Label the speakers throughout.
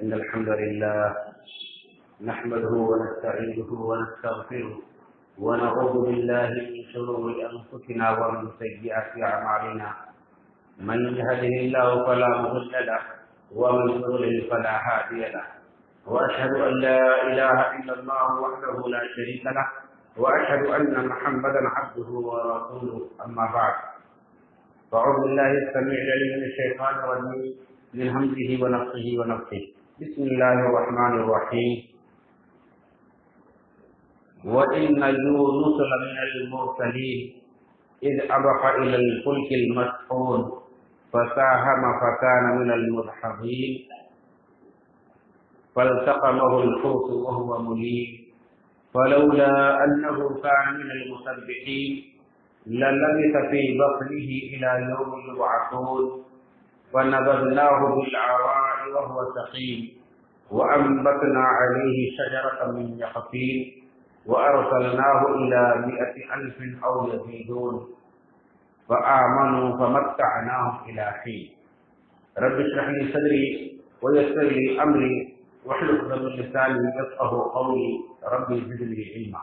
Speaker 1: إن الحمد لله نحمده ونستعينه ونستغفره ونعوذ بالله من شرور أنفسنا ومن سيئات أعمالنا. من يهده الله فلا مضل له ومن يضلل فلا هادي له. وأشهد أن لا إله إلا الله وحده لا شريك له وأشهد أن محمدا عبده ورسوله. أما بعد، فأعوذ بالله السميع العليم من الشيطان الرجيم من همزه ونفخه ونفخه. بسم الله الرحمن الرحيم. وإن يونس لمن المرسلين إذ أبق إلى الفلك المشحون فساهم فكان من المدحضين فالتقمه الحوت وهو مليم فلولا أنه كان من المسبحين للبث في بطنه إلى يوم يبعثون فنبذناه بالعراء وهو سقيم وأنبتنا عليه شجرة من يقطين وأرسلناه إلى 100,000 أو يزيدون فآمنوا فمتعناهم إلى حين. رب اشرح لي صدري ويسر لي أمري واحلل عقدة من لساني يفقهوا قولي. ربي زدني علما.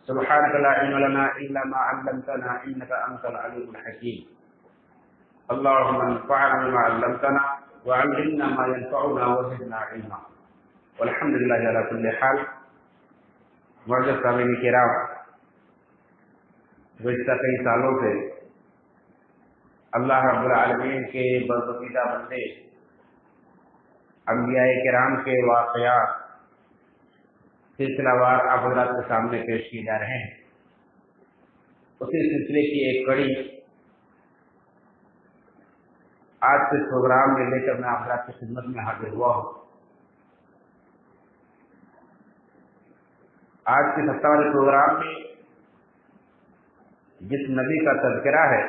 Speaker 1: سبحانك لا علم لنا إلا ما علمتنا إنك أنت العليم الحكيم. اللهم انفعنا بما علمتنا وعلمنا ما ينفعنا وزدنا علما. والحمد لله على كل حال. معزز سامعین کرام، گزشتہ کئی سالوں سے اللہ رب العالمین کے برگزیدہ بندے انبیاء کرام کے واقعات سلسلہ وار آپ حضرات کے سامنے پیش کیے جا رہے ہیں. اسی سلسلے کی ایک کڑی آج کے پروگرام میں لے کر میں آپ حضرات کی خدمت میں حاضر ہوا ہوں. آج کے ہفتہ والے پروگرام میں جس نبی کا تذکرہ ہے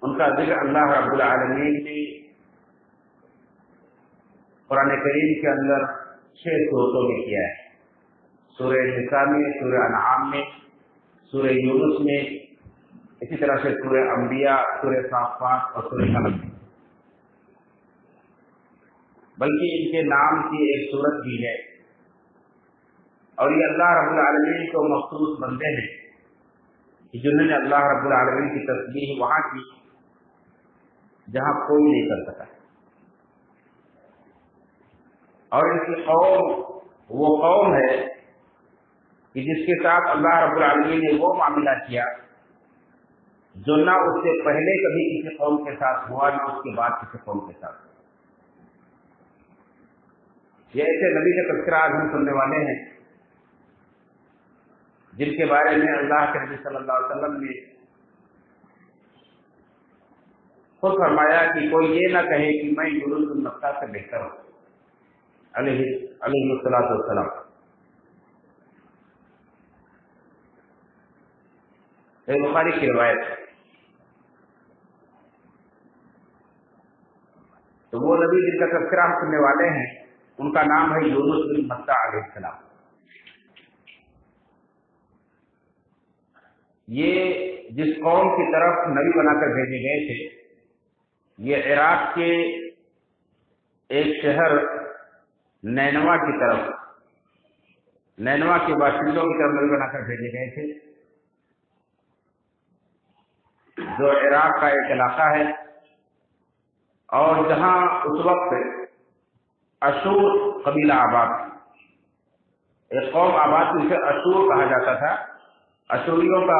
Speaker 1: ان کا ذکر اللہ رب العالمین نے قرآن کریم کے اندر 6 صورتوں میں کیا ہے. سورہ نساء میں، سورہ انعام میں، سورہ یونس میں، اسی طرح سے سورہ انبیاء، سورہ صافات اور سورہ قلم میں. بلکہ ان کے نام کی ایک صورت بھی ہے، اور یہ اللہ رب العالمین کو مخصوص بندے ہیں کہ جنہوں نے اللہ رب العالمین کی تسبیح وہاں کی جہاں کوئی نہیں کر سکا. اور ان کی قوم وہ قوم ہے کہ جس کے ساتھ اللہ رب العالمین نے وہ معاملہ کیا جو نہ اس سے پہلے کبھی کسی قوم کے ساتھ ہوا، نہ اس کے بعد کسی قوم کے ساتھ. یہ ایسے نبی کا تذکرہ آج ہم سننے والے ہیں جن کے بارے میں اللہ کے نبی صلی اللہ علیہ وسلم نے خود فرمایا کہ کوئی یہ نہ کہے کہ میں یونس بن متی سے بہتر ہوں علیہ الصلوۃ والسلام. بخاری کی روایت. تو وہ نبی جن کا تذکرہ ہم سننے والے ہیں ان کا نام ہے یونس بن متی علیہ السلام. یہ جس قوم کی طرف نبی بنا کر بھیجے گئے تھے یہ عراق کے ایک شہر نینوا کی طرف، نینوا کے باشندوں کی طرف نبی بنا کر بھیجے گئے تھے، جو عراق کا ایک علاقہ ہے اور جہاں اس وقت اشور قبیلہ آباد تھی. ایک قوم آباد تھی، اسے اشور کہا جاتا تھا. اشوریوں کا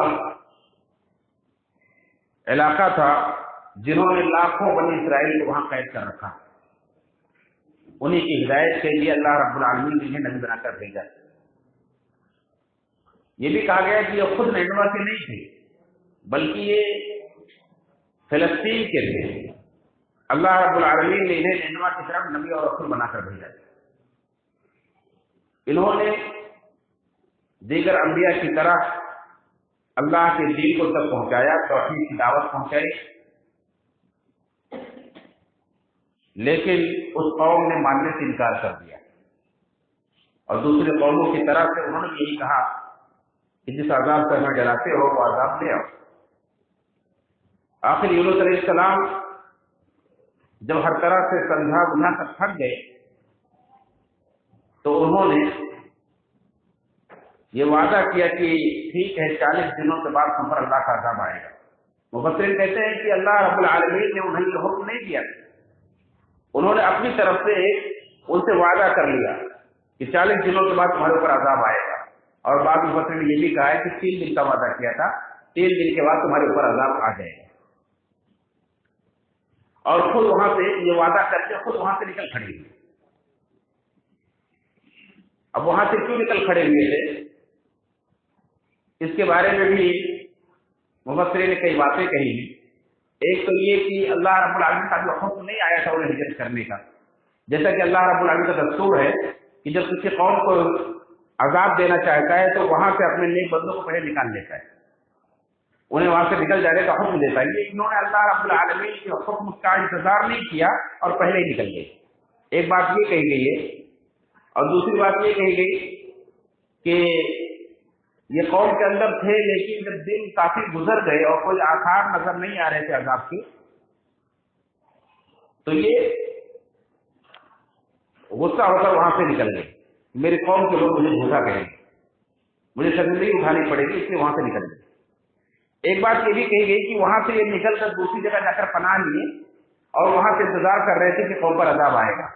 Speaker 1: علاقہ تھا جنہوں نے لاکھوں بنی اسرائیل کو وہاں قید کر رکھا. انہی کی ہدایت کے لیے اللہ رب العالمین نے نبی بنا کر بھیجا. یہ بھی کہا گیا کہ یہ خود نینوا کے نہیں تھے بلکہ یہ فلسطین کے تھے. اللہ رب العالمین نے انہیں نینوا کی طرف نبی اور رسول بنا کر بھیجا. انہوں نے دیگر انبیاء کی طرح اللہ کے دین کو تک پہنچایا، توحید کی دعوت پہنچائی، لیکن اس قوم نے ماننے سے انکار کر دیا اور دوسرے قوموں کی طرح سے انہوں نے یہی کہا کہ جس عذاب سے ہمیں ڈراتے ہو وہ عذاب لے آؤ. آخر یونس علیہ السلام جب ہر طرح سے سمجھا بجھا کر تھک گئے تو انہوں نے یہ وعدہ کیا کہ ٹھیک ہے 40 دنوں کے بعد ہم پر اللہ کا عذاب آئے گا۔ مفسرین کہتے ہیں کہ اللہ رب العالمین نے انہیں یہ حکم نہیں دیا، انہوں نے اپنی طرف سے ان سے وعدہ کر لیا کہ 40 دنوں کے بعد تمہارے اوپر عذاب آئے گا، اور بعض مفسرین نے یہ بھی کہا ہے کہ 3 دن کا وعدہ کیا تھا، 3 دن کے بعد تمہارے اوپر عذاب آ جائے گا، اور خود وہاں سے یہ وعدہ کر کے خود وہاں سے نکل کھڑے ہوئے۔ اب وہاں سے کیوں نکل کھڑے ہوئے تھے، اس کے بارے میں بھی مفسرین نے کئی باتیں کہی ہیں۔ ایک تو یہ کہ اللہ رب العالمین کا جو حکم نہیں آیا تھا انہیں ہجرت کرنے کا، جیسا کہ اللہ رب العالمین کا دستور ہے کہ جب کسی قوم کو عذاب دینا چاہتا ہے تو وہاں سے اپنے نیک بندوں کو پہلے نکال لیتا ہے، انہیں وہاں سے نکل جانے کا حکم دیتا ہے۔ یہ انہوں نے اللہ رب العالمین کے حکم کا انتظار نہیں کیا اور پہلے ہی نکل گئے۔ ایک بات یہ کہی گئی ہے، اور دوسری بات یہ کہی گئی کہ یہ قوم کے اندر تھے، لیکن جب دن کافی گزر گئے اور کوئی آثار نظر نہیں آ رہے تھے عذاب کے، تو یہ غصہ ہو کر وہاں سے نکل گئے، میری قوم کے لوگ مجھے جھوٹا کہیں گے، مجھے شرمندگی اٹھانی پڑے گی، اس لیے وہاں سے نکل گئے۔ ایک بات یہ بھی کہی گئی کہ وہاں سے یہ نکل کر دوسری جگہ جا کر پناہ لیے اور وہاں سے انتظار کر رہے تھے کہ قوم پر عذاب آئے گا۔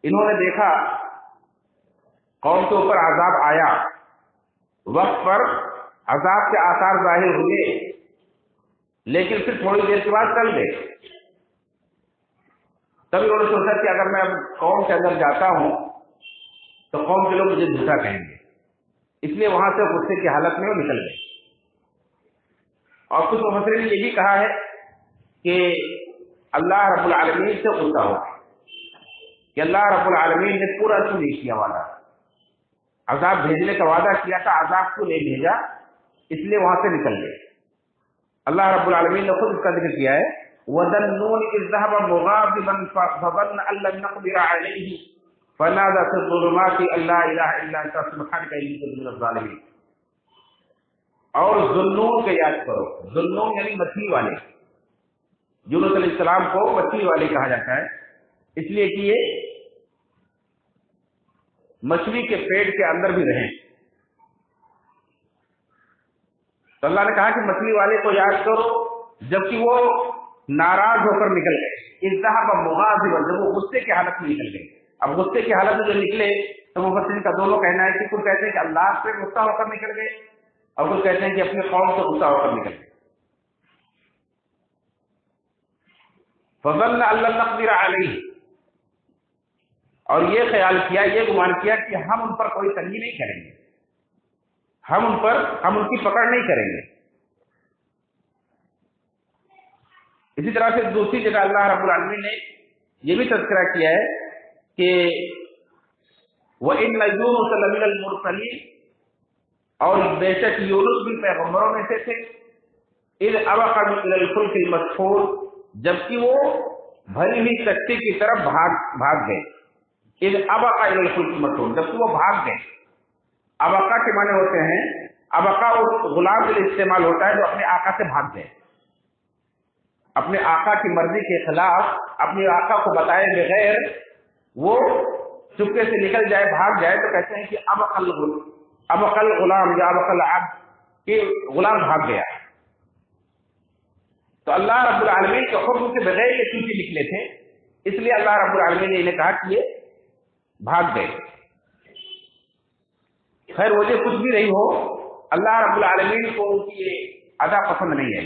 Speaker 1: انہوں نے دیکھا قوم کے اوپر عذاب آیا، وقت پر عذاب کے آثار ظاہر ہوئے، لیکن پھر تھوڑی دیر کے بعد چل گئے۔ تب انہوں نے سوچا کہ اگر میں اب قوم کے اندر جاتا ہوں تو قوم کے لوگ مجھے جھوٹا کہیں گے، اس لیے وہاں سے غصے کی حالت میں وہ نکل گئے۔ اور کچھ مفسرین نے یہ بھی کہا ہے کہ اللہ رب العالمین سے غصہ ہوا کہ اللہ رب العالمین نے پورا کیوں نہیں کیا وعدہ، عذاب بھیجنے کا وعدہ کیا تھا، عذاب کیوں نہیں بھیجا، اس لیے وہاں سے نکل گئے۔ اللہ رب العالمین نے خود اس کا ذکر کیا ہے، وَذَنُّونِ إِذْ ذَهَبَ مُغَاضِبًا فَظَنَّ أَن لَّن نَّقْدِرَ عَلَيْهِ فَنَادَىٰ فِي الظُّلُمَاتِ أَن لَّا إِلَٰهَ إِلَّا أَنتَ سُبْحَانَكَ إِنِّي كُنتُ مِنَ الظَّالِمِينَ۔ اور ذُنُّون کو یاد کرو، ذُنُّون یعنی مچھلی والے، یونس علیہ السلام کو مچھلی والے کہا جاتا ہے، اس لیے کہ یہ مچھلی کے پیٹ کے اندر بھی رہیں۔ تو اللہ نے کہا کہ مچھلی والے کو یاد کرو جبکہ وہ ناراض ہو کر نکل گئے، اذهب مغاضبا، جب وہ غصے کی حالت میں نکل گئے۔ اب غصے کی حالت میں جو نکلے تو مفسرین کا دونوں کہنا ہے کہ کچھ کہتے ہیں کہ اللہ سے غصہ ہو کر نکل گئے، اور کچھ کہتے ہیں کہ اپنی قوم سے غصہ ہو کر نکل گئے۔ فظن ان لن نقدر علیہ، اور یہ خیال کیا، یہ گمان کیا کہ ہم ان پر کوئی تنگی نہیں کریں گے، ہم ان کی پکڑ نہیں کریں گے۔ اسی طرح سے دوسری جگہ اللہ رب العالمین نے یہ بھی تذکرہ کیا ہے کہ وَإِنَّ يُونُسَ لَمِنَ الْمُرْسَلِينَ، اور بے شک یونس بھی پیغمبروں میں سے تھے، اِذْ أَبَقَ إِلَى الْفُلْكِ الْمَشْحُونِ، جبکہ وہ بھری ہوئی کشتی کی طرف بھاگ گئے۔ اِذْ أَبَقَ إِلَى الْفُلْكِ الْمَشْحُونِ، جبکہ وہ بھاگ گئے۔ ابقا کے معنی ہوتے ہیں، ابقا اس غلام کے لیے استعمال ہوتا ہے جو اپنے آقا سے بھاگ گئے، اپنے آقا کی مرضی کے خلاف اپنے آقا کو بتائے بغیر وہ چپکے سے نکل جائے، بھاگ جائے، تو کہتے ہیں کہ ابقل غلام یا ابقل عبد، کہ غلام بھاگ گیا۔ تو اللہ رب العالمین کے حکم کے بغیر یہ چیزیں نکلے تھے، اس لیے اللہ رب العالمین نے انہیں کہا کہ یہ بھاگ گئے۔ خیر وجہ کچھ بھی رہی ہو، اللہ رب العالمین کو ان کی یہ ادا پسند نہیں ہے،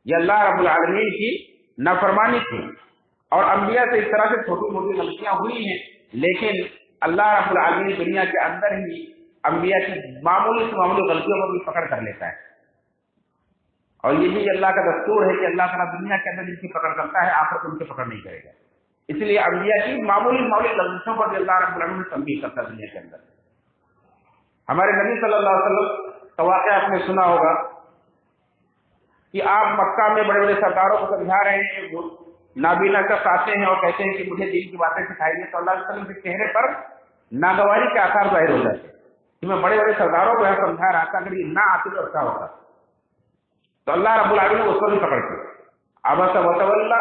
Speaker 1: یہ اللہ رب العالمین کی نافرمانی تھی۔ اور انبیاء سے اس طرح سے چھوٹی موٹی غلطیاں ہوئی ہیں، لیکن اللہ رب العالمین دنیا کے اندر ہی انبیاء کی معمولی سے معمولی غلطیوں کو بھی پکڑ کر لیتا ہے، اور یہ بھی اللہ کا دستور ہے کہ اللہ تعالیٰ دنیا کے اندر جن کی پکڑ کرتا ہے آخرت ان کی پکڑ نہیں کرے گا۔ اس لیے انبیاء کی معمولی غلطیوں پر اللہ رب العالمین تنبیہ کرتا ہے دنیا کے اندر۔ ہمارے نبی صلی اللہ علیہ وسلم کا واقعہ آپ نے سنا ہوگا کہ آپ مکہ میں بڑے بڑے سرداروں کو سمجھا رہے ہیں، نابینا شخص آتے ہیں اور کہتے ہیں کہ مجھے دین کی باتیں سکھائیے، تو اللہ علیہ وسلم کے چہرے پر ناگواری کے آثار ظاہر ہو جاتے کہ میں بڑے بڑے سرداروں کو یہاں سمجھا رہا تھا، اگر یہ نہ آتے تو اچھا ہوتا۔ تو اللہ رب العالمین نے اس کو بھی پکڑ کے عبس وتولی،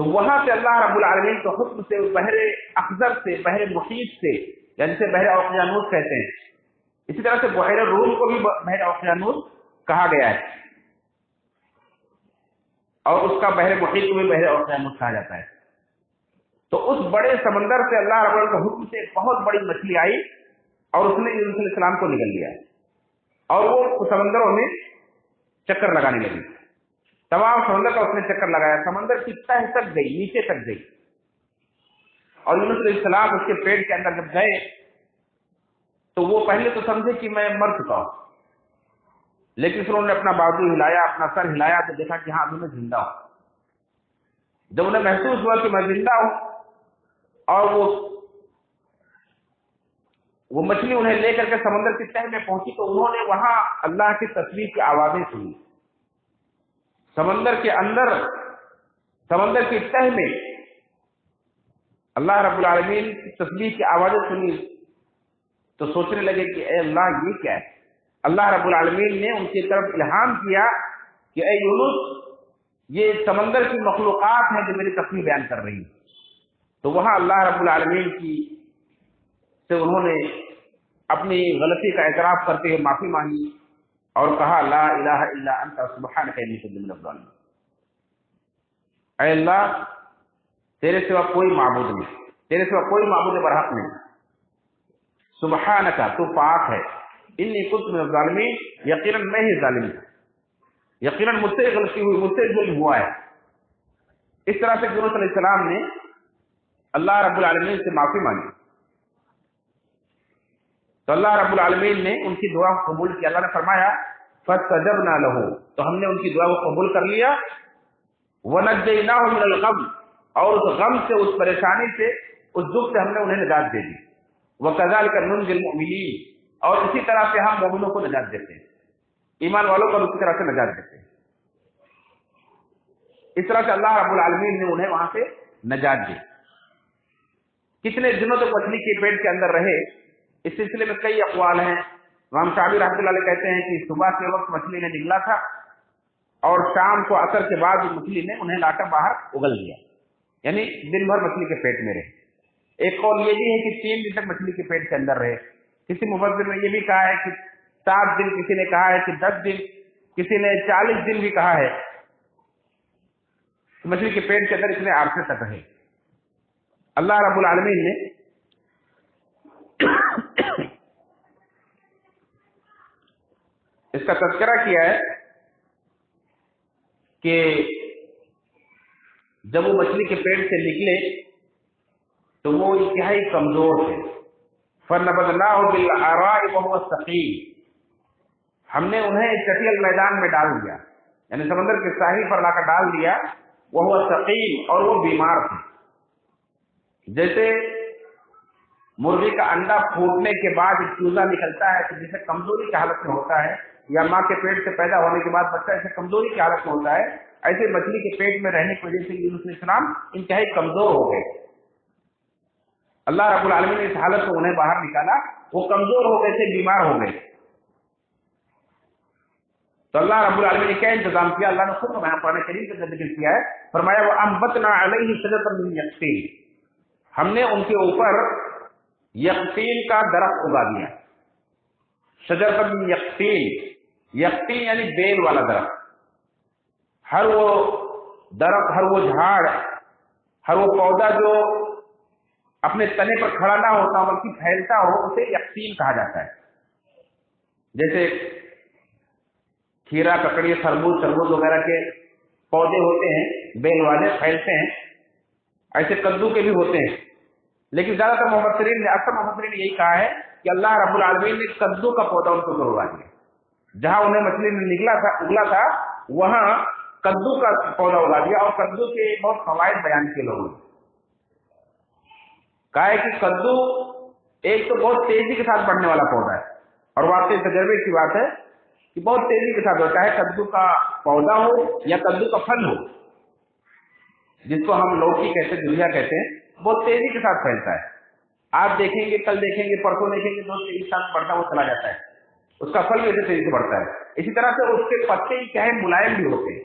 Speaker 1: تو وہاں سے اللہ رب العالمین کے حکم سے بحر اخضر سے، بحر محیط سے، یعنی سے بحر اوقیانوس کہتے ہیں، اسی طرح سے بحیر روم کو بھی بحر اوقیانوس کہا گیا ہے، اور اس کا بحر محیط کو بھی بحر اوقیانوس کہا جاتا ہے۔ تو اس بڑے سمندر سے اللہ رب العالمین کے حکم سے ایک بہت بڑی مچھلی آئی اور اس نے یونس علیہ السلام کو نگل لیا، اور وہ سمندروں میں چکر لگانے لگی، تمام سمندر کا اس نے چکر لگایا، سمندر کی تہ تک گئی، نیچے تک گئی، اور یونس علیہ السلام اس کے پیٹ کے اندر جب گئے تو وہ پہلے تو سمجھے کہ میں مر چکا ہوں، لیکن پھر انہوں نے اپنا بازو ہلایا، اپنا سر ہلایا تو دیکھا کہ ہاں ابھی میں زندہ ہوں۔ جب انہیں محسوس ہوا کہ میں زندہ ہوں اور وہ مچھلی انہیں لے کر کے سمندر کی تہ میں پہنچی تو انہوں نے وہاں اللہ کی تسبیح کی آوازیں سنی، سمندر کے اندر، سمندر کی تہ میں اللہ رب العالمین کی تسبیح کی آوازیں سنی تو سوچنے لگے کہ اے اللہ یہ کیا ہے؟ اللہ رب العالمین نے ان کی طرف الہام کیا کہ اے یونس، یہ سمندر کی مخلوقات ہیں جو میری تسبیح بیان کر رہی ہیں۔ تو وہاں اللہ رب العالمین کی سے انہوں نے اپنی غلطی کا اعتراف کرتے ہوئے معافی مانگی اور کہا لا الہ الا انت سبحانک انی کنت من الظالمین، اے اللہ تیرے سوا کوئی معبود نہیں، تیرے سوا کوئی معبود برحق نہیں، سبحانک تو پاک ہے، انی کنت من الظالمین یقیناً میں ہی ظالم ہوں، یقیناً مجھ سے غلطی ہوئی، مجھ سے ظلم ہوا ہے۔ اس طرح سے یونس علیہ السلام نے اللہ رب العالمین سے معافی مانگی تو اللہ رب العالمین نے ان کی دعا کو قبول کیا۔ اللہ نے فرمایا فاستجبنا له، تو ہم نے ان کی دعا کو قبول کر لیا، ونجیناہ من الغم، اور اس غم سے، اس پریشانی سے، اس دکھ سے ہم نے انہیں نجات دے دی، وکذالک ننجی المؤمنین، اور اسی طرح سے ہم مومنوں کو نجات دیتے ہیں، ایمان والوں کو اسی طرح سے نجات دیتے ہیں۔ اس طرح سے اللہ رب العالمین نے انہیں وہاں سے نجات دی۔ کتنے دنوں تک مچھلی کے پیٹ کے اندر رہے، اس سلسلے میں کئی اقوال ہیں۔ امام شعبی رحمۃ اللہ علیہ کہتے ہیں کہ صبح کے وقت مچھلی نے نگلا تھا اور شام کو عصر کے بعد مچھلی نے انہیں لا کر باہر اگل دیا، یعنی دن بھر مچھلی کے پیٹ میں رہے۔ ایک قول یہ بھی ہے کہ 3 دن تک مچھلی کے پیٹ کے اندر رہے۔ کسی مفسر نے یہ بھی کہا ہے کہ 7 دن، کسی نے کہا ہے کہ 10 دن، کسی نے 40 دن بھی کہا ہے، مچھلی کے پیٹ کے اندر اتنے عرصے تک رہے۔ اللہ رب العالمین نے اس کا تذکرہ کیا ہے کہ جب وہ مچھلی کے پیٹ سے نکلے تو وہ انتہائی کمزور تھے، فَنَبَذْنَاهُ بِالْعَرَاءِ وَهُوَ سَقِيمٌ، ہم نے انہیں چٹیل میدان میں ڈال دیا، یعنی سمندر کے ساحل پر لا کر ڈال دیا، وَهُوَ سَقِيمٌ، اور وہ بیمار تھے۔ جیسے مرغی کا انڈا پھوٹنے کے بعد ایک چوزا نکلتا ہے تو جسے کمزوری کی حالت میں ہوتا ہے، یا ماں کے پیٹ سے پیدا ہونے کے بعد بچہ ایسے کمزوری کی حالت میں ہوتا ہے، ایسے مچھلی کے پیٹ میں رہنے کی وجہ سے یونس علیہ السلام انتہائی کمزور ہو گئے۔ اللہ رب العالمین نے اس حالت سے انہیں باہر نکالا، وہ کمزور ہو گئے تھے، بیمار ہو گئے۔ تو اللہ رب العالمین نے کیا انتظام کیا؟ اللہ نے خود قرآن کریم کے اندر ذکر کیا ہے، فرمایا وَأَنبَتْنَا عَلَيْهِ شَجَرَةً مِّن يَقْطِينٍ، ہم نے ان کے اوپر یقطین کا درخت اگا دیا، شجرۃ من یقطین، یقطین یعنی بیل والا درخت۔ ہر وہ درخت، ہر وہ جھاڑ، ہر وہ پودا جو اپنے تنے پر کھڑا نہ ہوتا بلکہ پھیلتا ہو، اسے یقطین کہا جاتا ہے۔ جیسے کھیرا، ککڑی، تربوز وغیرہ کے پودے ہوتے ہیں بیل والے، پھیلتے ہیں، ایسے کدو کے بھی ہوتے ہیں، لیکن زیادہ تر مفسرین نے، اکثر مفسرین نے یہی کہا ہے کہ اللہ رب العالمین نے کدو کا پودا ان کو اگا دیا، جہاں انہیں مچھلی نے اگلا تھا وہاں کدو کا پودا اگا دیا، اور کدو کے بہت فوائد بیان کیے لوگوں نے۔ کہا ہے کہ کدو ایک تو بہت تیزی کے ساتھ بڑھنے والا پودا ہے، اور واقعی تجربے کی بات ہے کہ بہت تیزی کے ساتھ ہوتا ہے، کدو کا پودا ہو یا کدو کا پھل ہو، جس کو ہم لوکی کہتے ہیں، دنیا کہتے ہیں، بہت تیزی کے ساتھ پھیلتا ہے۔ آپ دیکھیں گے، کل دیکھیں گے، پرسوں دیکھیں گے، بہت تیزی کے ساتھ بڑھتا وہ چلا جاتا ہے، اس کا پھل بھی اسے تیزی سے بڑھتا ہے۔ اسی طرح سے اس کے پتے کیا ہے، ملائم بھی ہوتے ہیں،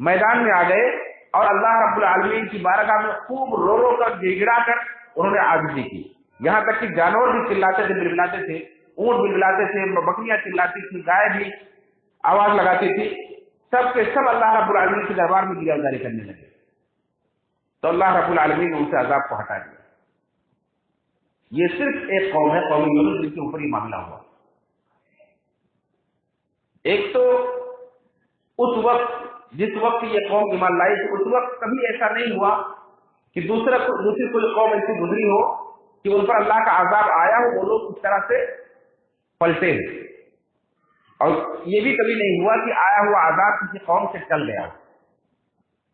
Speaker 1: میدان میں آ گئے اور اللہ رب العالمین کی بارگاہ میں خوب رو رو کر گڑ گڑا کر انہوں نے عاجزی کی، یہاں تک کہ جانور بھی چلاتے تھے، بلبلاتے تھے، اونٹ بلبلاتے تھے، بکریاں چلاتی تھی، گائے بھی آواز لگاتی تھی، سب کے سب اللہ رب العالمین کے دربار میں گریہ گزاری کرنے لگے، تو اللہ رب العالمین نے ان سے عذاب کو ہٹا دیا۔ یہ صرف ایک قوم ہے، قوم یونس، جن کے اوپر یہ معاملہ ہوا۔ ایک تو اس وقت جس وقت یہ قوم ایمان لائی تھی، اس وقت کبھی ایسا نہیں ہوا کہ دوسری کوئی قوم ایسی گزری ہو کہ ان پر اللہ کا عذاب آیا ہو، وہ لوگ اس طرح سے پلٹے ہیں، اور یہ بھی کبھی نہیں ہوا کہ آیا ہوا عذاب کسی قوم سے چل گیا۔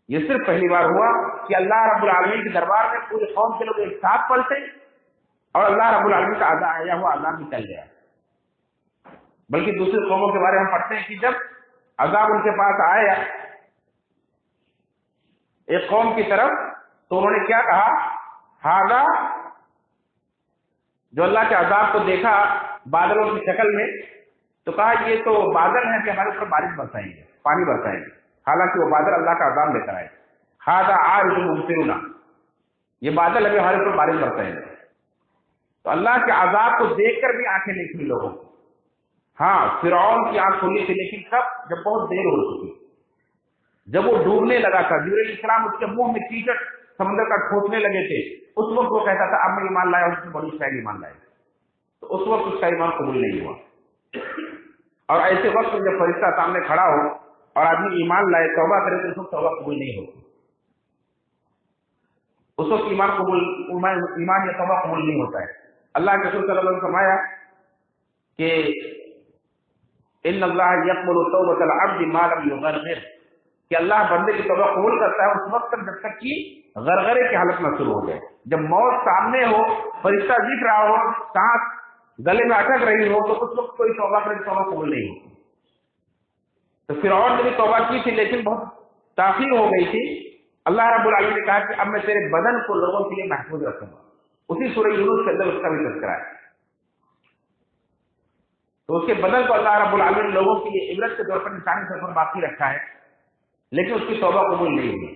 Speaker 1: یہ صرف پہلی بار ہوا کہ اللہ رب العالمین کے دربار میں پوری قوم کے لوگ ایک ساتھ پلٹے اور اللہ رب العالمین کا آیا ہوا عذاب بھی چل گیا۔ بلکہ دوسری قوموں کے بارے میں ہم پڑھتے ہیں کہ جب عذاب ان کے پاس آیا ایک قوم کی طرف، تو انہوں نے کیا کہا، ہاذا، جو اللہ کے عذاب کو دیکھا بادلوں کی شکل میں، تو کہا یہ تو بادل ہیں کہ ہمارے اوپر بارش برسائیں گے، پانی برسائیں گے، حالانکہ وہ بادل اللہ کا عذاب لے کر آئے۔ ہاذا عارض ممطرنا، یہ بادل ابھی ہمارے اوپر بارش برسائیں گے۔ تو اللہ کے عذاب کو دیکھ کر بھی آنکھیں نہیں کھلی لوگوں کو۔ ہاں، فرعون کی آنکھ کھلی تھی، لیکن کب؟ جب بہت دیر ہو چکی، جب وہ ڈوبنے لگا تھا، جبرائیل علیہ السلام اس کے منہ میں کیچڑ سمندر کا ٹھوسنے لگے تھے، اس وقت وہ کہتا تھا اب میں ایمان لایا، اس میں بڑی شاید ایمان لائے، تو اس وقت اس کا ایمان قبول نہیں ہوا۔ اور ایسے وقت میں جب فرشتہ سامنے کھڑا ہو اور آدمی ایمان لائے، توبہ کرے، تو اس وقت توبہ قبول نہیں ہوتی، اس وقت ایمان یا توبہ قبول نہیں ہوتا ہے۔ اللہ کے رسول صلی اللہ علیہ وسلم نے فرمایا کہ ان اللہ یقبل توبۃ العبد ما لم یغرغر، کہ اللہ بندے کی توبہ قبول کرتا ہے اس وقت تک جب تک کہ غرغرے کی حالت نہ شروع ہو جائے۔ جب موت سامنے ہو، فرشتہ دکھ رہا ہو، سانس گلے میں اٹک رہی ہو، تو اس وقت کوئی توبہ کرے، توبہ قبول نہیں ہوتی۔ تو فرعون نے بھی توبہ کی تھی، لیکن بہت تاخیر ہو گئی تھی۔ اللہ رب العالمین نے کہا کہ اب میں تیرے بدن کو لوگوں کے لیے محفوظ رکھوں گا، اسی سورہ یونس کے اندر اس کا بھی تذکرہ ہے۔ تو اس کے بدن کو اللہ رب العالمین لوگوں کے لیے عبرت کے طور پر نشانی کے طور پر باقی رکھا ہے، لیکن اس کی توبہ قبول نہیں ہوئی،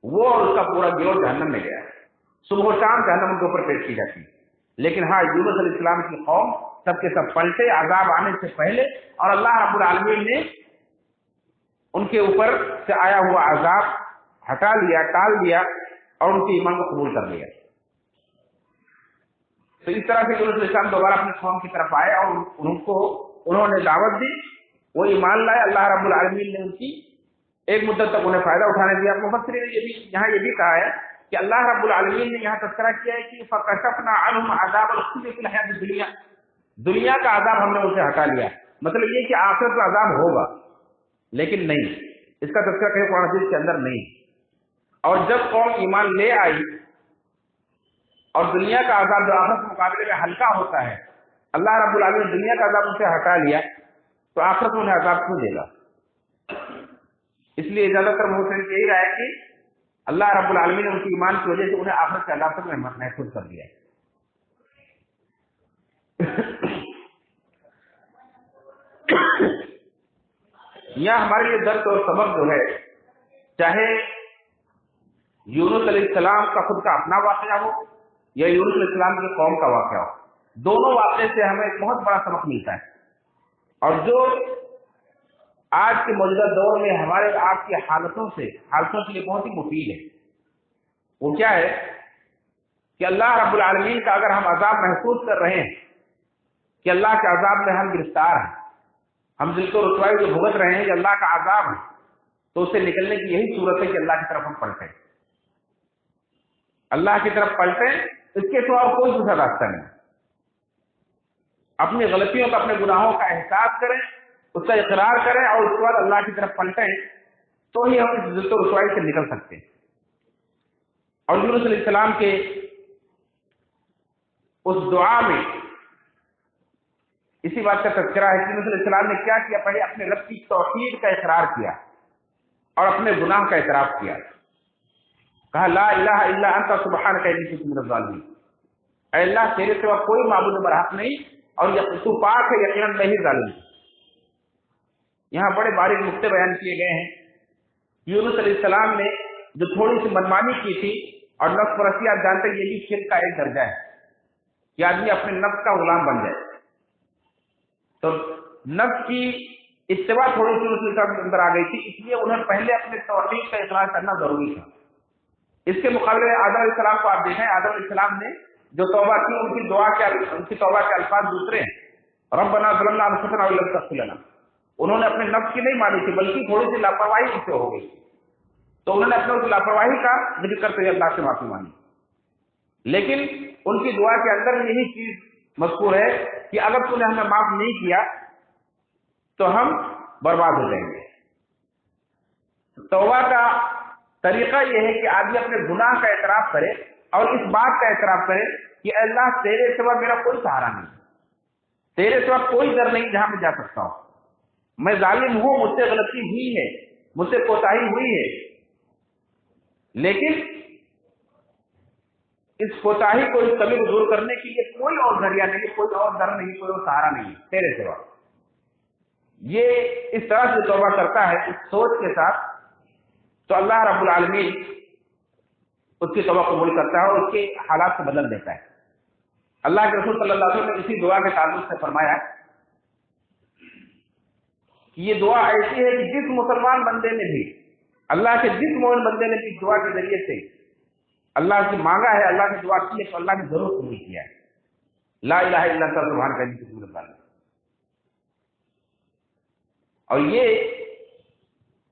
Speaker 1: وہ اور اس کا پورا گروہ جہنم میں گیا۔ صبح و شام جہنم ان کے اوپر پیش کی جاتی، لیکن ہاں، یونس علیہ السلام کی قوم سب کے سب پلٹے عذاب آنے سے پہلے، اور اللہ رب العالمین نے ان کے اوپر سے آیا ہوا عذاب ہٹا لیا، ٹال دیا، اور ان کے ایمان کو قبول کر لیا۔ تو اس طرح سے یونس علیہ السلام دوبارہ اپنی قوم کی طرف آئے اور انہوں نے دعوت دی، وہ ایمان لائے۔ اللہ رب العالمین نے ان کی ایک مدت تک انہیں فائدہ اٹھانے دیا۔ مفسرین نے یہاں یہ بھی کہا ہے کہ اللہ رب العالمین نے یہاں تذکرہ کیا ہے کہ فَكَشَفْنَا عَنْهُمْ عَذَابَ الْخِزْيِ فِي الْحَيَاةِ الدُّنْيَا، دنیا کا عذاب ہم نے اسے ہٹا لیا۔ مطلب یہ کہ آخرت کا عذاب ہوگا، لیکن نہیں، اس کا تذکرہ کہیں قرآن حدیث کے اندر نہیں۔ اور جب قوم ایمان لے آئی اور دنیا کا عذاب جو آخرت کے مقابلے میں ہلکا ہوتا ہے، اللہ رب العالمین نے دنیا کا عذاب اسے ہٹا لیا، تو آخرت میں انہیں عذاب کیوں دے گا؟ اس لیے زیادہ تر محسن یہی رہا ہے کہ اللہ رب العالمین نے ان کی ایمان کی وجہ سے انہیں آخرت کے عذاب سے محفوظ کر دیا ہے۔ یہاں ہمارے لیے درس اور سبق جو ہے، چاہے یونس علیہ السلام کا خود کا اپنا واقعہ ہو یا یونس علیہ السلام کی قوم کا واقعہ ہو، دونوں واقعے سے ہمیں ایک بہت بڑا سبق ملتا ہے، اور جو آج کے موجودہ دور میں ہمارے آپ کی حالتوں کے لیے بہت ہی مفید ہے۔ وہ کیا ہے کہ اللہ رب العالمین کا اگر ہم عذاب محسوس کر رہے ہیں کہ اللہ کے عذاب میں ہم گرفتار ہیں، ہم دل کو رسوائی جو بھگت رہے ہیں کہ اللہ کا عذاب ہے، تو اس سے نکلنے کی یہی صورت ہے کہ اللہ کی طرف ہم پلٹیں، اللہ کی طرف پلٹیں، اس کے سوا کوئی دوسرا راستہ نہیں۔ اپنی غلطیوں کا، اپنے گناہوں کا احساس کریں، اس کا اقرار کریں، اور اس کے بعد اللہ کی طرف پلٹیں، تو ہی ہم اس ذلت و رسوائی سے نکل سکتے ہیں۔ اور یونس علیہ السلام کے اس دعا میں اسی بات کا تذکرہ ہے کہ یونس علیہ السلام نے کیا کیا، پہلے اپنے رب کی توحید کا اقرار کیا اور اپنے گناہ کا اعتراف کیا، کہا لا الہ الا انت سبحانک انی کنت من الظالمین، اے اللہ تیرے سوا کوئی معبود برحق نہیں، اور تو پاک ہے، یقیناً میں ہی ظالم ہوں۔ یہاں بڑے باریک نقطے بیان کیے گئے ہیں یونس علیہ السلام نے جو تھوڑی سی منمانی کی تھی، اور نفس پرستی آپ جانتے ہیں یہ بھی شرک کا ایک درجہ ہے کہ آدمی اپنے نفس کا غلام بن جائے. تو نفس کی اتباع تھوڑی سی اس کے اندر آ گئی تھی، اس لیے انہیں پہلے اپنے توحید کا اقرار کرنا ضروری تھا. اس کے مقابلے میں آدم علیہ السلام کو آپ دیکھیں، آدم علیہ السلام نے جو توبہ کی ان کی توبہ کے الفاظ دوسرے ہیں. ربنا ظلمنا انفسنا وان لم تغفر لنا. انہوں نے اپنے نفس کی نہیں مانی تھی بلکہ تھوڑی سی لاپرواہی ان سے ہو گئی، تو انہوں نے اپنے اس لاپرواہی کا ذکر کرتے ہوئے اللہ سے معافی مانگی. لیکن ان کی دعا کے اندر یہی چیز مذکور ہے کہ اگر تم نے ہمیں معاف نہیں کیا تو ہم برباد ہو جائیں گے. توبہ کا طریقہ یہ ہے کہ آدمی اپنے گناہ کا اعتراف کرے اور اس بات کا اعتراف کرے کہ اللہ تیرے سوا میرا کوئی سہارا نہیں، تیرے سوا کوئی در نہیں جہاں میں جا سکتا ہوں. میں ظالم ہوں، مجھ سے غلطی ہوئی ہے، مجھ سے کوتاہی ہوئی ہے، لیکن اس کوتاہی کو، اس کمی کو دور کرنے کے لیے کوئی اور ذریعہ نہیں، کوئی اور در نہیں، کوئی اور سہارا نہیں تیرے سوا. یہ اس طرح سے توبہ کرتا ہے اس سوچ کے ساتھ، تو اللہ رب العالمین اس کی توبہ قبول کرتا ہے اور اس کے حالات کو بدل دیتا ہے. اللہ کے رسول صلی اللہ علیہ وسلم نے اسی دعا کے تعلق سے فرمایا کہ یہ دعا ایسی ہے کہ جس مسلمان بندے نے بھی، اللہ کے جس مومن بندے نے بھی دعا کے ذریعے سے اللہ سے مانگا ہے، اللہ کی دعا کی ہے، تو اللہ نے ضرور قبول کیا ہے. لا الہ الا انت سبحانک انی کنت من الظالمین. اور یہ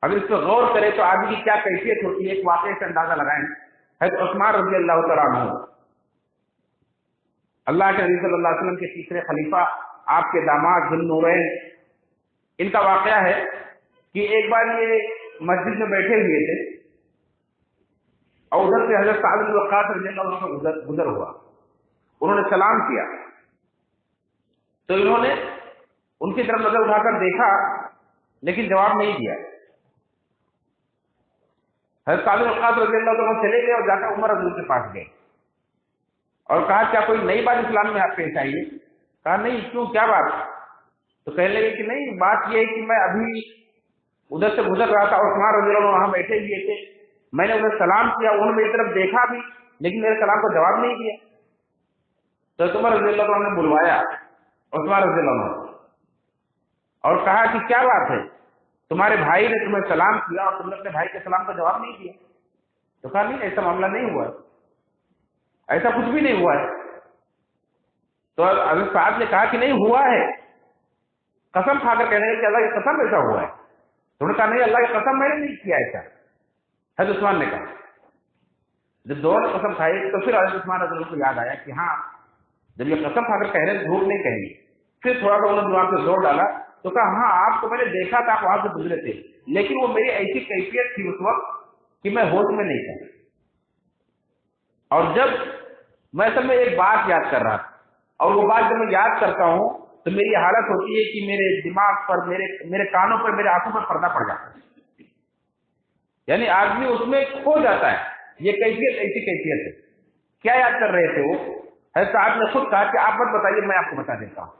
Speaker 1: اگر اس پہ غور کرے تو آدمی کی کیا کیفیت ہوتی ہے، ایک واقعے سے اندازہ لگائیں. حضرت عثمان رضی اللہ تعالیٰ عنہ، اللہ کے نبی صلی اللہ علیہ وسلم کے تیسرے خلیفہ، آپ کے داماد ذو النورین، ان کا واقعہ ہے کہ ایک بار یہ مسجد میں بیٹھے ہوئے تھے اور ادھر سے حضرت سعد بن وقاص رضی اللہ عنہ کا گزر ہوا. انہوں نے سلام کیا تو انہوں نے ان کی طرف نظر اٹھا کر دیکھا لیکن جواب نہیں دیا. حضرت سعد بن وقاص رضی اللہ عنہ چلے گئے اور جا کر عمر رضی اللہ کے پاس گئے اور کہا کیا کوئی نئی بات اسلام میں آپ پیش آئی ہے؟ کہا نہیں، کیوں، کیا بات؟ تو کہنے لگے کہ نہیں، بات یہ ہے کہ میں ابھی ادھر سے گزر رہا تھا، عثمان رضی اللہ عنہ وہاں بیٹھے ہوئے تھے، میں نے انہیں سلام کیا، انہوں نے میری طرف دیکھا بھی لیکن میرے سلام کو جواب نہیں دیا. تو عمر رضی اللہ عنہ نے بلوایا عثمان رضی اللہ عنہ اور کہا کہ کیا بات ہے، تمہارے بھائی نے تمہیں سلام کیا اور تم نے اپنے بھائی کے سلام کا جواب نہیں دیا. تو کہا نہیں، ایسا معاملہ نہیں ہوا ہے، ایسا کچھ بھی نہیں ہوا ہے. تو حضرت صاحب نے کہا کہ نہیں ہوا ہے، قسم کھا کر کہنے لگے کہ اللہ کی قسم ایسا ہوا ہے. تو انہوں نے کہا نہیں، اللہ کی قسم میں نے نہیں کیا ایسا. حضرت عثمان نے کہا، جب دونوں نے قسم کھائی تو پھر حضرت عثمان رضی اللہ عنہ کو یاد آیا کہ ہاں جب یہ قسم کھا کر کہہ رہے جھوٹ نہیں کہیں گے. پھر تھوڑا سا انہوں نے دماغ پہ زور ڈالا تو کہا ہاں آپ کو میں نے دیکھا تھا، آپ وہاں سے گزرے تھے، لیکن وہ میری ایسی کیفیت تھی اس وقت کہ میں ہوش میں نہیں تھا. اور جب میں اصل میں ایک بات یاد کر رہا تھا اور وہ بات جب میں یاد کرتا ہوں تو میری حالت ہوتی ہے کہ میرے دماغ پر، میرے کانوں پر، میرے آنکھوں پر پردہ پڑ جاتا ہے. یعنی آدمی اس میں کھو جاتا ہے. یہ کیفیت ایسی کیفیت ہے. کیا یاد کر رہے تھے وہ؟ حضرت صاحب نے خود کہا کہ آپ مت بتائیے، میں آپ کو بتا دیتا ہوں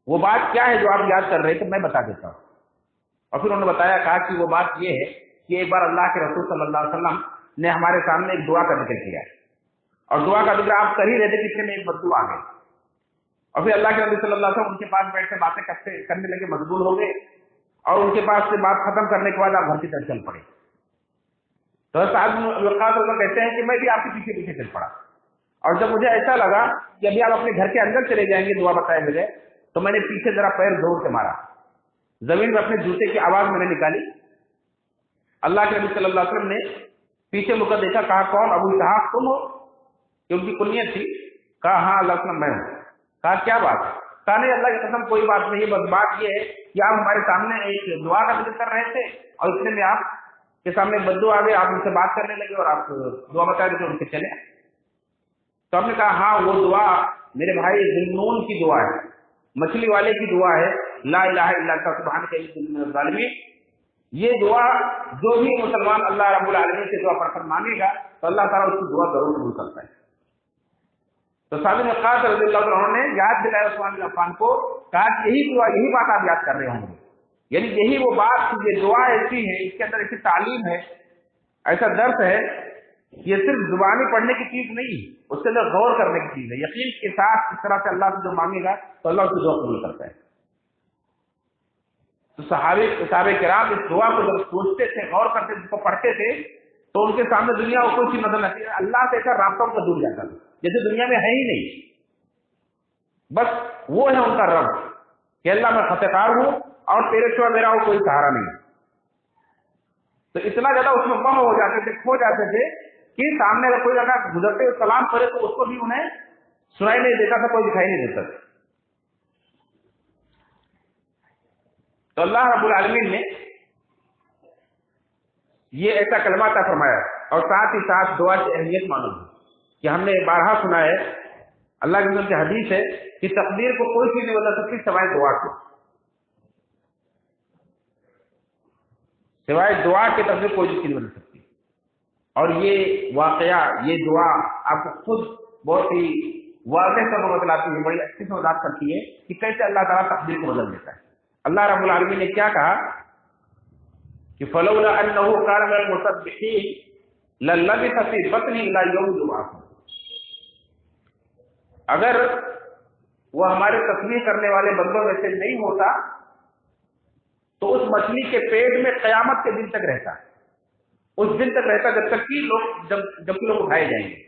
Speaker 1: وہ بات کیا ہے جو آپ یاد کر رہے تھے، میں بتا دیتا ہوں. اور پھر انہوں نے بتایا، کہا کہ وہ بات یہ ہے کہ ایک بار اللہ کے رسول صلی اللہ علیہ وسلم نے ہمارے سامنے ایک دعا کا ذکر کیا اور دعا کا ذکر آپ کر ہی رہے تھے کہ میں ایک بددعا آ گئی. اور پھر اللہ کے نبی صلی اللہ علیہ وسلم ان کے پاس بیٹھ کے باتیں کرنے لگے، مشغول ہو گئے اور ان کے پاس سے بات ختم کرنے کے بعد آپ گھر کی طرف چل پڑے. تو صاحب وقاص کہتے ہیں کہ میں بھی آپ کے پیچھے پیچھے چل پڑا اور جب مجھے ایسا لگا کہ ابھی آپ اپنے گھر کے اندر چلے جائیں گے دعا بتائے بغیر، تو میں نے پیچھے ذرا پیر زور سے مارا، زمین میں اپنے جوتے کی آواز میں نے نکالی. اللہ کے نبی صلی اللہ علیہ وسلم نے پیچھے مڑ کر دیکھا، کہا کون؟ ابو اسحاق تم ہو؟ کہ ان کی کنیت تھی. کہا ہاں اللہ وسلم میں ہوں. کہا کیا بات؟ کہا نہیں اللہ کی قسم کوئی بات نہیں، بس بات یہ ہے کہ آپ ہمارے سامنے ایک دعا کا ذکر کر رہے تھے اور اتنے میں آپ کے سامنے بددعا آ گئے، آپ ان سے بات کرنے لگے اور آپ دعا بتا رہے تھے، ان کے چلے. تو ہم نے کہا ہاں وہ دعا میرے بھائی ذنون کی دعا ہے، مچھلی والے کی دعا ہے، لا الہ الا انت سبحانک انی کنت من الظالمین. یہ دعا جو بھی مسلمان اللہ رب العالمین سے دعا پڑھ کر مانگے گا تو اللہ تعالیٰ اس کی دعا ضرور قبول کرتا ہے. تو سعد بن وقاص رضی اللہ عنہ نے یاد دلایا عثمان بن عفان کو، کہا کہ یہی دعا، یہی بات آپ یاد کر رہے ہوں گے. یعنی یہی وہ بات کہ یہ دعا ایسی ہے، اس کے اندر ایسی تعلیم ہے، ایسا درس ہے، یہ صرف زبانی پڑھنے کی چیز نہیں، اس کے اندر غور کرنے کی چیز ہے۔ یقین کے ساتھ اس طرح سے اللہ سے جو مانگے گا تو اللہ اس کی دعا قبول کرتا ہے۔ تو صحابہ کرام اس دعا کو جب سوچتے تھے، غور کرتے تھے، اس کو پڑھتے تھے، تو ان کے سامنے دنیا کو کوئی چیز نظر نہ آتی، اللہ سے ایسا رابطہ ان کا دور جاتا تھا جیسے دنیا میں ہے ہی نہیں، بس وہ ہے ان کا رب کہ اللہ میں خطا کار ہوں اور تیرے سوا میرا وہ کوئی سہارا نہیں۔ تو اتنا زیادہ اس میں مہ ہو جاتے تھے، کھو جاتے تھے کہ سامنے اگر کوئی لگا گزرتے ہوئے سلام کرے تو اس کو بھی انہیں سنائی نہیں دیتا تھا، کوئی دکھائی نہیں دیتا تھا۔ تو اللہ رب العالمین نے یہ ایسا کلمہ عطا فرمایا، اور ساتھ ہی ساتھ دعا کی اہمیت معلوم ہے کہ ہم نے بارہا سنا ہے، اللہ کے رسول کی حدیث ہے کہ تقدیر کو کوئی چیز نہیں بدل سکتی سوائے دعا کے، سوائے دعا کے تقدیر کوئی چیز نہیں بدل سکتی۔ اور یہ واقعہ، یہ دعا آپ کو خود بہت ہی واضح طور پر بتلاتی ہے، بڑی اچھی سے وضاحت کرتی ہے کہ کیسے اللہ تعالیٰ تقدیر کو بدل دیتا ہے۔ اللہ رب العالمین نے کیا کہا کہ فلولا انه كان من المسبحين للبث في بطنه الى يوم يبعثون، اگر وہ ہمارے تسبیح کرنے والے بندوں میں سے نہیں ہوتا تو اس مچھلی کے پیٹ میں قیامت کے دن تک رہتا، اس دن تک رہتا جب تک کہ لوگ اٹھائے جائیں گے۔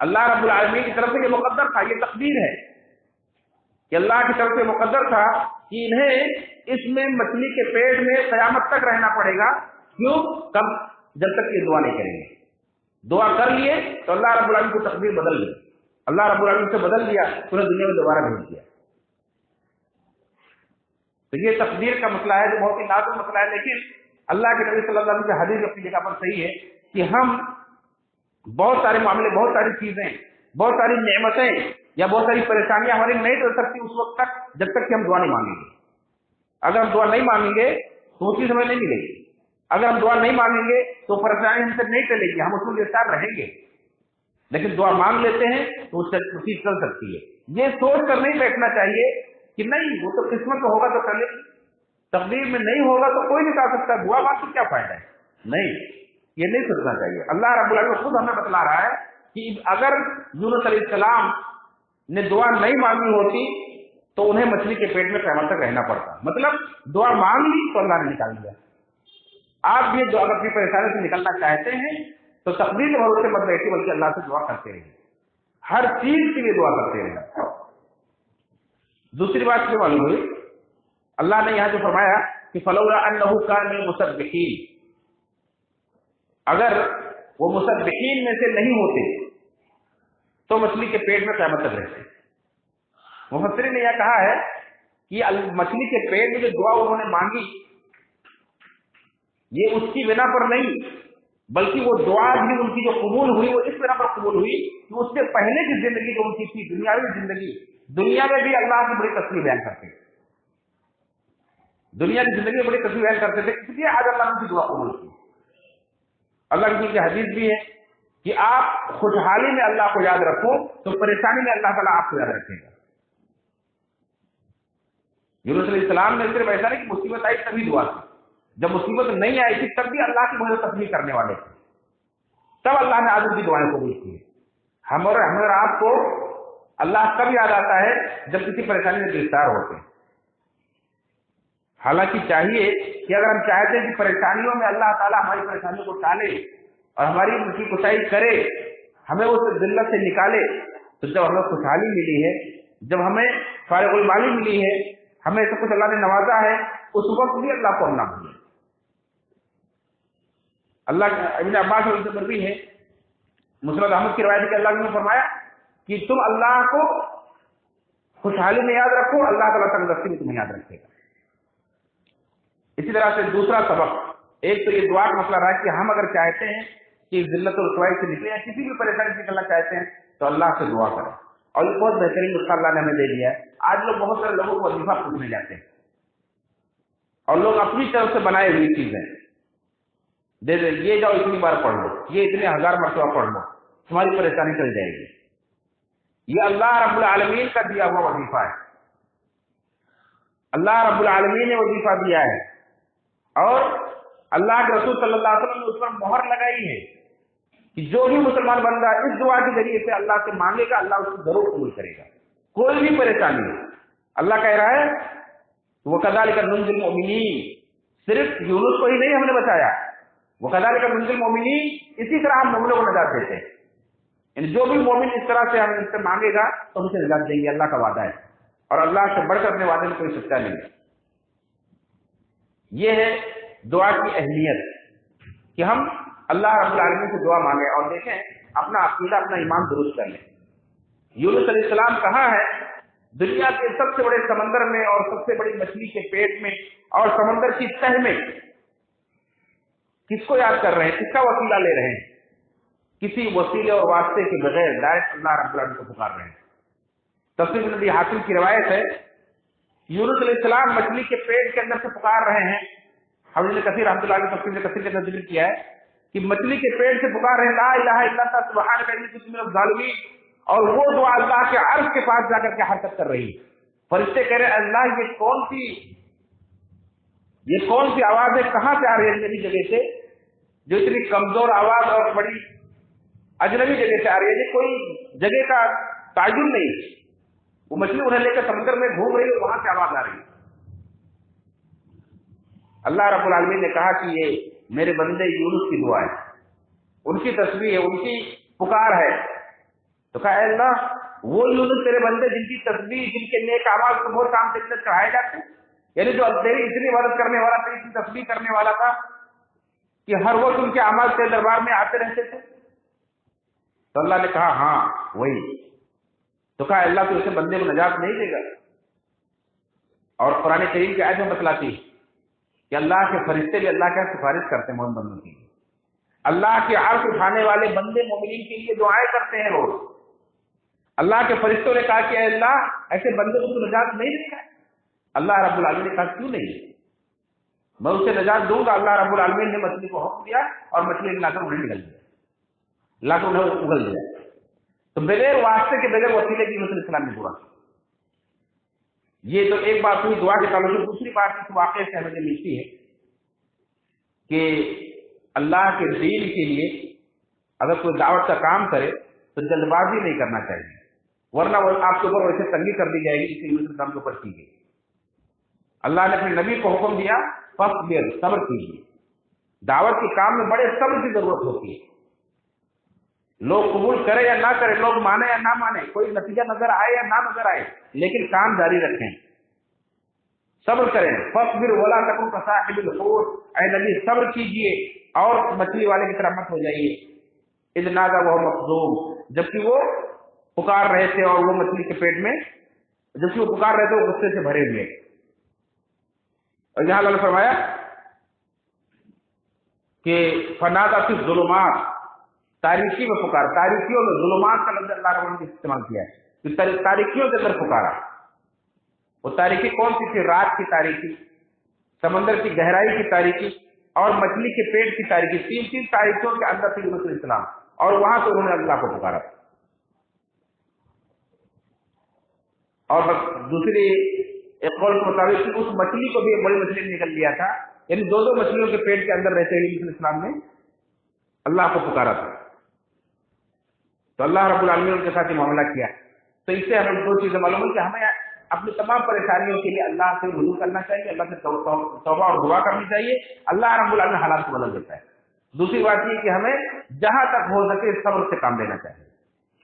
Speaker 1: اللہ رب العالمین کی طرف سے یہ مقدر تھا، یہ تقدیر ہے کہ اللہ کی طرف سے مقدر تھا کہ انہیں اس میں مچھلی کے پیٹ میں قیامت تک رہنا پڑے گا۔ کیوں؟ کب؟ جب تک یہ دعا نہیں کریں گے۔ دعا کر لیے تو اللہ رب العالمین کو تقدیر بدل دی، اللہ رب العالمین سے بدل دیا تو انہیں دنیا میں دوبارہ بھیج دیا۔ تو یہ تقدیر کا مسئلہ ہے جو بہت ہی نازک مسئلہ ہے، لیکن اللہ کے نبی صلی اللہ علیہ وسلم کی حدیث اپنی جگہ پر صحیح ہے کہ ہم بہت سارے معاملے، بہت ساری چیزیں، بہت ساری نعمتیں یا بہت ساری پریشانیاں ہماری نہیں ٹل سکتی اس وقت تک جب تک کہ ہم دعا نہیں مانگیں گے۔ اگر ہم دعا نہیں مانگیں گے تو وہ چیز ہمیں نہیں ملے گی، اگر ہم دعا نہیں مانگیں گے تو پریشانی ہم سے نہیں ٹلے گی، ہم اس میں گرفتار رہیں گے۔ لیکن دعا مانگ لیتے ہیں تو اس سے چیز چل سکتی ہے۔ یہ سوچ کر نہیں بیٹھنا چاہیے کہ نہیں وہ تو قسمت میں ہوگا تو کر لے، تقدیر میں نہیں ہوگا تو کوئی نہیں کر سکتا، دعا مانگ کے کیا فائدہ ہے؟ نہیں، یہ نہیں سوچنا چاہیے۔ اللہ رب العالمین خود ہمیں بتلا رہا ہے کہ اگر یونس علیہ السلام نے دعا نہیں مانگی ہوتی تو انہیں مچھلی کے پیٹ میں قیامت تک رہنا پڑتا، مطلب دعا مانگ لی تو اللہ نے نکال دیا۔ آپ بھی جو اگر اپنی پریشانی سے نکلنا چاہتے ہیں تو تقدیر کے بھروسے مت بیٹھیے، بلکہ اللہ سے دعا کرتے رہیے، ہر چیز کے لیے دعا کرتے رہیے۔ دوسری بات یہ معلوم ہوئی، اللہ نے یہاں جو فرمایا کہ فلولا انہ کان من المسبحین، اگر وہ مسبحین میں سے نہیں ہوتے تو مچھلی کے پیٹ میں قیامت تک رہتے۔ مفسرین نے یہ کہا ہے کہ مچھلی کے پیٹ میں جو دعا انہوں نے مانگی یہ اس کی بنا پر نہیں، بلکہ وہ دعا بھی ان کی جو قبول ہوئی وہ اس بنا پر قبول ہوئی کہ اس سے پہلے کی زندگی جو ان کی تھی، دنیاوی زندگی، دنیا میں بھی اللہ کی بڑی تصویر بیان کرتے، دنیا کی زندگی میں بڑی تصویر بیان کرتے تھے، اس لیے آج اللہ نے ان کی دعا قبول کی۔ اللہ کی حدیث بھی ہے کہ آپ خوشحالی میں اللہ کو یاد رکھو تو پریشانی میں اللہ تعالیٰ آپ کو یاد رکھے گا۔ یونس علیہ السلام نے صرف ایسا نہیں کہ مصیبت آئی تبھی دعا کی، جب مصیبت نہیں آئی تھی تب بھی اللہ کی بہت تصویر کرنے والے تھے، تب اللہ نے آج ان کی دعائیں قبول کی۔ ہم اور آپ کو اللہ کب یاد آتا ہے؟ جب کسی پریشانی میں گرفتار ہوتے ہیں۔ حالانکہ چاہیے کہ اگر ہم چاہتے ہیں کہ پریشانیوں میں اللہ تعالیٰ ہماری پریشانیوں کو ٹالے اور ہماری ان کی کشائی کرے، ہمیں اس ذلت سے نکالے، تو جب ہمیں خوشحالی ملی ہے، جب ہمیں فارغ المالی ملی ہے، ہمیں سب کچھ اللہ نے نوازا ہے، اس وقت بھی اللہ کو ہم نہ بھولیں۔ اللہ ابن عباس رضی اللہ عنہ بھی ہے، مسند احمد کی روایت ہے کہ اللہ نے فرمایا کہ تم اللہ کو خوشحالی میں یاد رکھو، اللہ تعالیٰ تندرستی میں تمہیں یاد رکھے گا۔ اسی طرح سے دوسرا سبق، ایک تو یہ دعا کا مسئلہ رہا کہ ہم اگر چاہتے ہیں کہ ذلت و رسوائی سے نکلیں یا کسی بھی پریشانی سے نکلنا چاہتے ہیں تو اللہ سے دعا کریں، اور یہ بہت بہترین نسخہ اللہ نے ہمیں دے دیا ہے۔ آج لوگ بہت سارے لوگوں کو وظیفہ پوچھنے جاتے ہیں اور لوگ اپنی طرف سے بنائے ہوئی چیزیں دے دیں، یہ جاؤ اتنی بار پڑھ لو، یہ اتنے 1000 مرتبہ پڑھ لو، تمہاری پریشانی چل جائے گی۔ یہ اللہ رب العالمین کا دیا ہوا وظیفہ ہے، اللہ رب العالمین نے وظیفہ دیا ہے اور اللہ کے رسول صلی اللہ علیہ وسلم نے اس پر مہر لگائی ہے کہ جو بھی مسلمان بندہ اس دعا کے ذریعے سے اللہ سے مانگے گا اللہ اس کو ضرور قبول کرے گا، کوئی بھی پریشانی ہو۔ اللہ کہہ رہا ہے وَكَذَلِكَ نُنْجِي الْمُؤْمِنِينَ، صرف یونس کو ہی نہیں ہم نے بچایا، وَكَذَلِكَ نُنْجِي الْمُؤْمِنِينَ، اسی طرح ہم مومنوں کو نجات دیتے ہیں، یعنی جو بھی مومن اس طرح سے ہم ان سے مانگے گا تو ہم سے نجات دیں گے، اللہ کا وعدہ ہے، اور اللہ سے بڑھ کر اپنے وعدے میں کوئی سچا نہیں ہے۔ یہ ہے دعا کی اہمیت کہ ہم اللہ رب العالمین سے دعا مانگیں اور دیکھیں اپنا عقیدہ اپنا ایمان درست کر لیں۔ یونس علیہ السلام کہاں ہے؟ دنیا کے سب سے بڑے سمندر میں اور سب سے بڑی مچھلی کے پیٹ میں اور سمندر کی تہ میں کس کو یاد کر رہے ہیں؟ کس کا وسیلہ لے رہے ہیں؟ کسی وسیلے اور واسطے کے بغیر ڈائریکٹ اللہ رب العالمین کو پکار رہے ہیں۔ تفسیر نبی حاتم کی روایت ہے یونس علیہ السلام مچھلی کے پیٹ کے اندر سے پکار رہے ہیں۔ حضرت کثیر رحمۃ اللہ علیہ تفسیر کثیر کے اندر ذکر کیا ہے کہ مچھلی کے پیٹ سے پکار رہے ہیں لا الہ الا انت سبحانک انی کنت من الظالمین، اور وہ دعا اللہ کے عرش کے پاس جا کر کے حرکت کر رہی ہے۔ فرشتے کہہ رہے ہیں اللہ یہ کون سی آوازیں کہاں سے آ رہی ہے اجنبی جگہ سے، جو اتنی کمزور آواز اور بڑی اجنبی جگہ سے آ رہی ہے، یہ کوئی جگہ کا تعین نہیں، وہ مچھلی انہیں لے کر سمندر میں گھوم رہی ہے، وہاں سے آواز آ رہی ہے۔ اللہ رب العالمین نے کہا کہ یہ میرے بندے یونس کی دعا ہے، ان کی تسبیح ہے، ان کی پکار ہے، تو کہا اے اللہ وہ یونس تیرے بندے جن کی تسبیح جن کے نیک آواز کو بہت کام سے چڑھائے جاتے، یعنی جو تیری اتنی مدد کرنے والا تیری اتنی تسبیح کرنے والا تھا کہ ہر وقت ان کے اعمال تیرے دربار میں آتے رہتے تھے، تو اللہ نے کہا ہاں وہی، تو کہا اللہ تو اسے بندے کو نجات نہیں دے گا۔ اور قرآن کریم کی آیت میں بتلاتی ہے کہ اللہ کے فرشتے بھی اللہ کا سفارش کرتے ہیں مومن بندوں کی، اللہ کے عرش اٹھانے والے بندے مومنین کے لیے دعائیں کرتے ہیں روز۔ اللہ کے فرشتوں نے کہا کہ اے اللہ ایسے بندے کو تو نجات نہیں دے گا؟ اللہ رب العالمین نے کہا کیوں نہیں، میں اسے نجات دوں گا۔ اللہ رب العالمین نے مچھلی کو حکم دیا اور مچھلی نے لا کر انہیں نکل دیا، لا کر انہیں اگل دیا، تو بغیر واسطے کے بغیر وسیلے کی یونس علیہ السلام نے دعا کی۔ یہ تو ایک بات ہوئی دعا کے تعلق سے۔ دوسری بات اس واقعے سے ہمیں ملتی ہے کہ اللہ کے دین کے لیے اگر کوئی دعوت کا کام کرے تو جلد بازی نہیں کرنا چاہیے، ورنہ وہ آپ کے اوپر ویسے تنگی کر دی جائے گی جسے یونس علیہ السلام کے اوپر کی گئی۔ اللہ نے اپنے نبی کو حکم دیا فاصبر، صبر کیجیے۔ دعوت کے کام میں بڑے صبر کی ضرورت ہوتی ہے، لوگ قبول کرے یا نہ کرے، لوگ مانے یا نہ مانے، کوئی نتیجہ نظر آئے یا نہ نظر آئے، لیکن کام جاری رکھیں، صبر کریں۔ فاصبر ولا تکن کصاحب الحوت، اے نبی صبر کیجئے اور مچھلی والے کی طرح مت ہو جائیے۔ اذ نادى وهو مكظوم، جبکہ وہ پکار رہے تھے اور وہ مچھلی کے پیٹ میں، جبکہ وہ پکار رہے تھے وہ غصے سے بھرے ہوئے۔ اور یہاں اللہ نے فرمایا کہ فنادى في الظلمات، تاریکی میں پکار، تاریکیوں میں، ظلمات کا لفظ اللہ رب نے استعمال کیا ہے کہ تاریکیوں کے اندر پکارا۔ وہ تاریکی کون سی تھی؟ رات کی تاریکی، سمندر کی گہرائی کی تاریکی اور مچھلی کے پیٹ کی تاریکی، تین تاریکیوں کے اندر تھی یونس علیہ السلام، اور وہاں سے انہوں نے اللہ کو پکارا۔ اور دوسری ایک قول کے مطابق اس مچھلی کو بھی ایک بڑی مچھلی نے نکل لیا تھا، یعنی دو مچھلیوں کے پیٹ کے اندر رہتے ہوئے یونس علیہ السلام نے اللہ کو پکارا تھا، تو اللہ رب العالمین ان کے ساتھ یہ معاملہ کیا۔ تو اس سے ہمیں دو چیزیں معلوم ہے کہ ہمیں اپنی تمام پریشانیوں کے لیے اللہ سے رجوع کرنا چاہیے، اللہ سے توبہ اور دعا کرنی چاہیے، اللہ رب العالمین حالات کو بدل دیتا ہے۔ دوسری بات یہ کہ ہمیں جہاں تک ہو سکے صبر سے کام لینا چاہیے،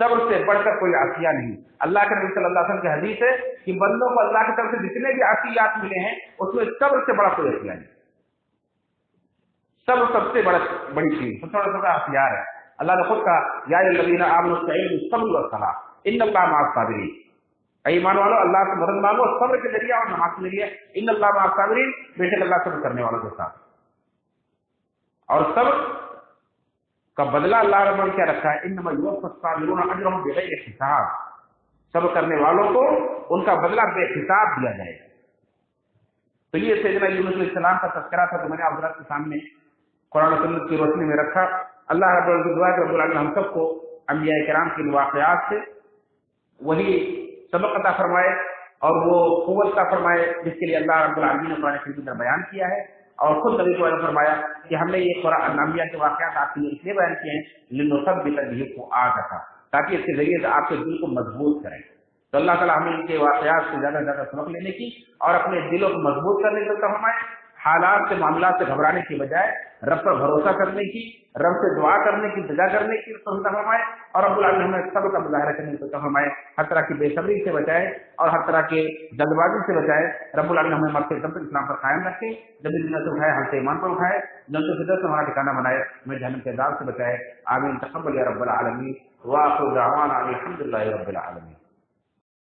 Speaker 1: صبر سے بڑھ کر کوئی عطیہ نہیں۔ اللہ کے نبی صلی اللہ علیہ وسلم کی حدیث ہے کہ بندوں کو اللہ کی طرف سے جتنے بھی عطیات ملے ہیں اس میں صبر سے بڑا کوئی عطیہ نہیں، صبر سب سے بڑی چیز، سب سے بڑا ہتھیار ہے۔ اللہ نے خود کہا یا ایھا الذین آمنوا استعینوا بالصبر والصلاۃ ان اللہ مع الصابرین، اے ایمان والو اللہ سے مدد مانگو صبر کے ذریعے اور نماز کے ذریعے، ان اللہ مع الصابرین، بے شک اللہ صبر کرنے والوں کے ساتھ۔ اور صبر کا بدلہ اللہ رب نے کیا رکھا ہے؟ انما یوفی الصابرون اجرهم بغیر حساب، صبر کرنے والوں کو ان کا بدلہ بے حساب دیا جائے گا۔ تو یہ سیدنا یونس علیہ السلام کا تذکرہ تھا، تو میں نے آپ حضرات کے سامنے قرآن و سنت کی روشنی میں رکھا۔ اللہ رب العزت کی دعا کہ رب العالمین ہم سب کو انبیاء کرام کے واقعات سے وہی سبق عطا فرمائے اور وہ قوت کا فرمائے جس کے لیے اللہ رب العالمین نے قرآن کریم میں بیان کیا ہے، اور خود نبی کو فرمایا کہ ہم نے یہ قرآن انبیاء کے واقعات آپ کے لیے اس لیے بیان کیے ہیں لنثبت به فؤادک، تاکہ اس کے ذریعے سے آپ کے دل کو مضبوط کریں۔ تو اللہ تعالیٰ ہمیں ان کے واقعات سے زیادہ سے زیادہ سبق لینے کی اور اپنے دلوں کو مضبوط کرنے کی توفیق فرمائے، حالات سے معاملات سے گھبرانے کی بجائے رب پر بھروسہ کرنے کی، رب سے دعا کرنے کی، التجا کرنے کی توفیق فرمائے، اور رب العالمین ہمیں صبر کا مظاہرہ کرنے کی توفیق فرمائے، ہر طرح کی بے صبری سے بچائے اور ہر طرح کے جلد بازی سے بچائے۔ رب العالمین ہمیں مرتے دم تک اسلام پر قائم رکھے، جب دنیا سے اٹھائے ہم سے ایمان پر اٹھائے، جنت الفردوس سے ہمارا ٹھکانہ بنائے، ہمیں جہنم کے عذاب سے بچائے۔ آمین، تقبل یا رب العالمین، وآخر دعوانا الحمد للہ رب العالمین۔